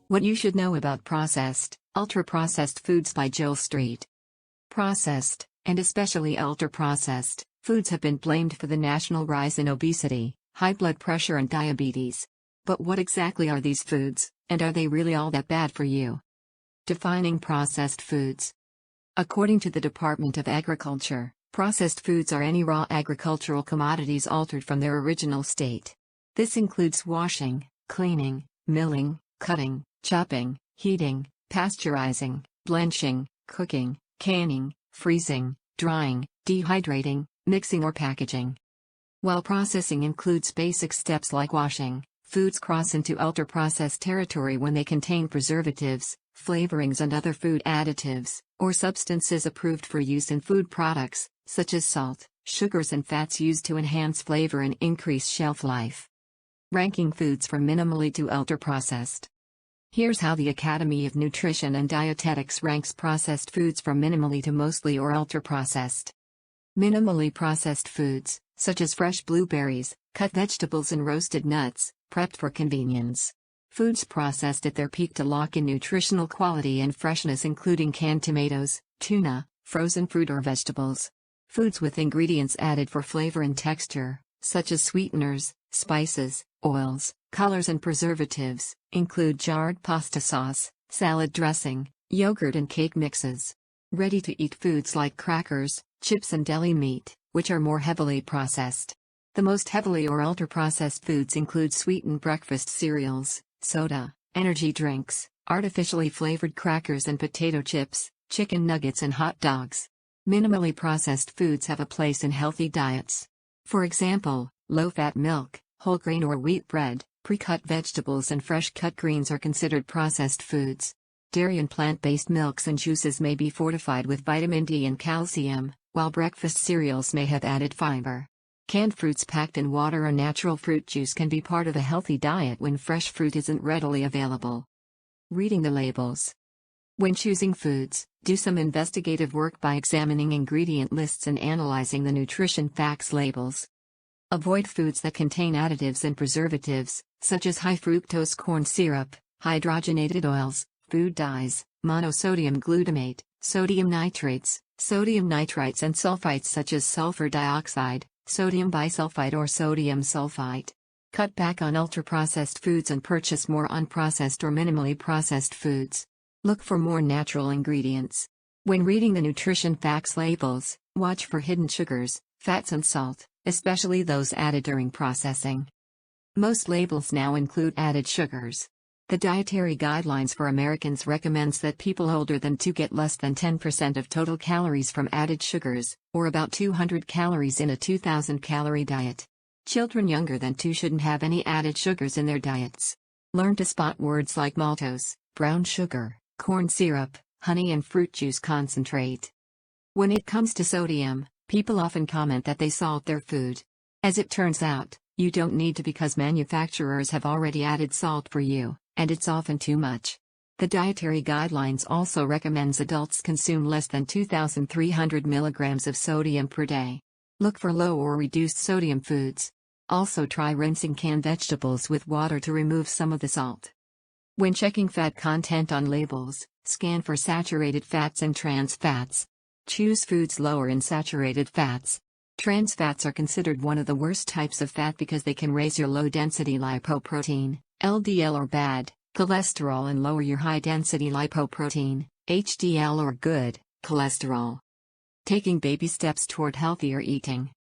What you should know about processed, ultra-processed foods by Jill Street. Processed, and especially ultra-processed, foods have been blamed for the national rise in obesity, high blood pressure and diabetes. But what exactly are these foods, and are they really all that bad for you? Defining processed foods. According to the Department of Agriculture, processed foods are any raw agricultural commodities altered from their original state. This includes washing, cleaning, milling, cutting, chopping, heating, pasteurizing, blanching, cooking, canning, freezing, drying, dehydrating, mixing or packaging. While processing includes basic steps like washing, foods cross into ultra-processed territory when they contain preservatives, flavorings and other food additives, or substances approved for use in food products, such as salt, sugars and fats used to enhance flavor and increase shelf life. Ranking foods from minimally to ultra-processed. Here's how the Academy of Nutrition and Dietetics ranks processed foods from minimally to mostly or ultra-processed. Minimally processed foods, such as fresh blueberries, cut vegetables and roasted nuts, prepped for convenience. Foods processed at their peak to lock in nutritional quality and freshness including canned tomatoes, tuna, frozen fruit or vegetables. Foods with ingredients added for flavor and texture, such as sweeteners, spices, oils, colors and preservatives, include jarred pasta sauce, salad dressing, yogurt and cake mixes. Ready-to-eat foods like crackers, chips and deli meat, which are more heavily processed. The most heavily or ultra-processed foods include sweetened breakfast cereals, soda, energy drinks, artificially flavored crackers and potato chips, chicken nuggets and hot dogs. Minimally processed foods have a place in healthy diets. For example, low-fat milk, whole grain or wheat bread, pre-cut vegetables and fresh-cut greens are considered processed foods. Dairy and plant-based milks and juices may be fortified with vitamin D and calcium, while breakfast cereals may have added fiber. Canned fruits packed in water or natural fruit juice can be part of a healthy diet when fresh fruit isn't readily available. Reading the labels. When choosing foods, do some investigative work by examining ingredient lists and analyzing the nutrition facts labels. Avoid foods that contain additives and preservatives, such as high fructose corn syrup, hydrogenated oils, food dyes, monosodium glutamate, sodium nitrates, sodium nitrites and sulfites such as sulfur dioxide, sodium bisulfite or sodium sulfite. Cut back on ultra-processed foods and purchase more unprocessed or minimally processed foods. Look for more natural ingredients. When reading the nutrition facts labels, watch for hidden sugars, fats and salt, especially those added during processing. Most labels now include added sugars. The Dietary Guidelines for Americans recommends that people older than 2 get less than 10% of total calories from added sugars, or about 200 calories in a 2,000-calorie diet. Children younger than 2 shouldn't have any added sugars in their diets. Learn to spot words like maltose, brown sugar, corn syrup, honey and fruit juice concentrate. When it comes to sodium, people often comment that they salt their food. As it turns out, you don't need to because manufacturers have already added salt for you, and it's often too much. The Dietary Guidelines also recommends adults consume less than 2,300 milligrams of sodium per day. Look for low or reduced sodium foods. Also try rinsing canned vegetables with water to remove some of the salt. When checking fat content on labels, scan for saturated fats and trans fats. Choose foods lower in saturated fats. Trans fats are considered one of the worst types of fat because they can raise your low-density lipoprotein, LDL or bad, cholesterol and lower your high-density lipoprotein, HDL or good, cholesterol. Taking baby steps toward healthier eating.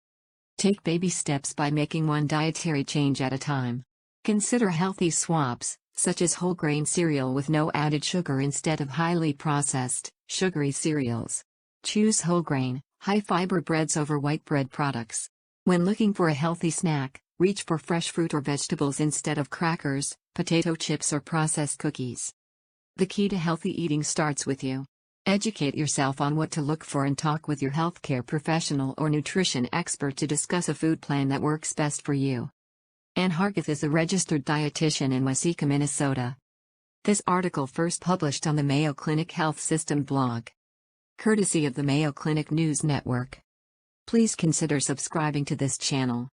Take baby steps by making one dietary change at a time. Consider healthy swaps, such as whole grain cereal with no added sugar instead of highly processed, sugary cereals. Choose whole grain, high-fiber breads over white bread products. When looking for a healthy snack, reach for fresh fruit or vegetables instead of crackers, potato chips or processed cookies. The key to healthy eating starts with you. Educate yourself on what to look for and talk with your healthcare professional or nutrition expert to discuss a food plan that works best for you. Ann Hargith is a registered dietitian in Waseca, Minnesota. This article first published on the Mayo Clinic Health System blog, courtesy of the Mayo Clinic News Network. Please consider subscribing to this channel.